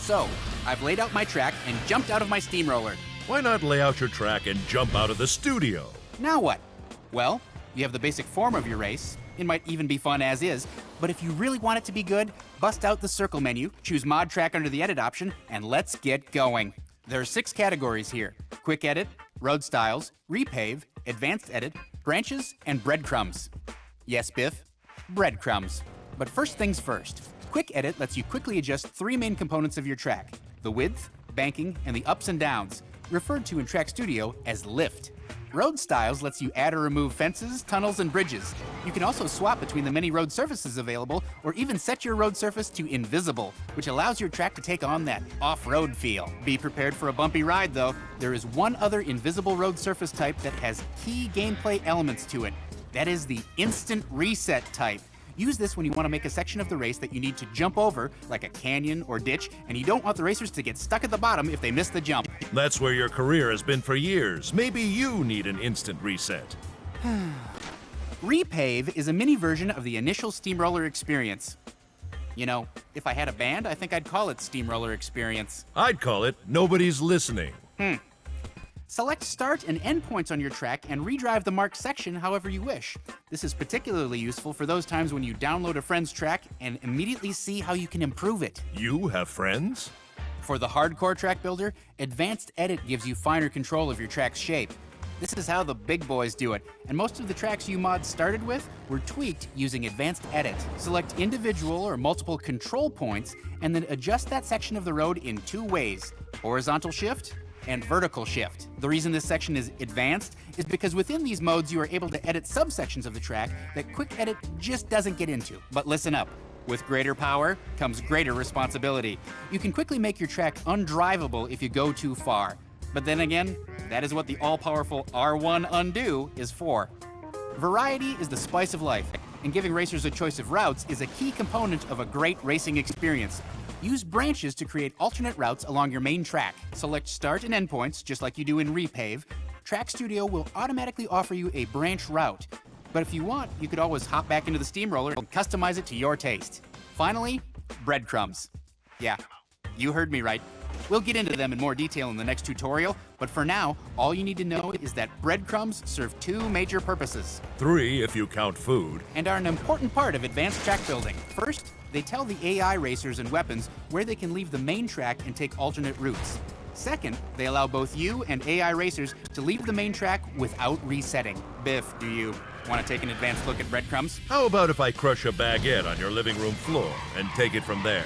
So, I've laid out my track and jumped out of my steamroller. Why not lay out your track and jump out of the studio? Now what? Well, you have the basic form of your race. It might even be fun as is, but if you really want it to be good, bust out the circle menu, choose Mod Track under the Edit option, and let's get going. There are 6 categories here: Quick Edit, Road Styles, Repave, Advanced Edit, Branches, and Breadcrumbs. Yes, Biff, breadcrumbs. But first things first. Quick Edit lets you quickly adjust 3 main components of your track: the width, banking, and the ups and downs, referred to in Track Studio as lift. Road Styles lets you add or remove fences, tunnels, and bridges. You can also swap between the many road surfaces available, or even set your road surface to invisible, which allows your track to take on that off-road feel. Be prepared for a bumpy ride, though. There is one other invisible road surface type that has key gameplay elements to it. That is the Instant Reset type. Use this when you want to make a section of the race that you need to jump over, like a canyon or ditch, and you don't want the racers to get stuck at the bottom if they miss the jump. That's where your career has been for years. Maybe you need an instant reset. Repave is a mini version of the initial Steamroller experience. You know, if I had a band, I think I'd call it Steamroller Experience. I'd call it Nobody's Listening. Select start and end points on your track and redrive the marked section however you wish. This is particularly useful for those times when you download a friend's track and immediately see how you can improve it. You have friends? For the hardcore track builder, Advanced Edit gives you finer control of your track's shape. This is how the big boys do it, and most of the tracks you mods started with were tweaked using Advanced Edit. Select individual or multiple control points and then adjust that section of the road in 2 ways: horizontal shift and vertical shift. The reason this section is advanced is because within these modes you are able to edit subsections of the track that Quick Edit just doesn't get into. But listen up. With greater power comes greater responsibility. You can quickly make your track undrivable if you go too far. But then again, that is what the all-powerful R1 Undo is for. Variety is the spice of life, and giving racers a choice of routes is a key component of a great racing experience. Use branches to create alternate routes along your main track. Select start and end points, just like you do in Repave. Track Studio will automatically offer you a branch route. But if you want, you could always hop back into the steamroller and customize it to your taste. Finally, breadcrumbs. Yeah, you heard me right. We'll get into them in more detail in the next tutorial, but for now, all you need to know is that breadcrumbs serve 2 major purposes. 3 if you count food. And are an important part of advanced track building. First, they tell the AI racers and weapons where they can leave the main track and take alternate routes. Second, they allow both you and AI racers to leave the main track without resetting. Biff, do you want to take an advanced look at breadcrumbs? How about if I crush a baguette on your living room floor and take it from there?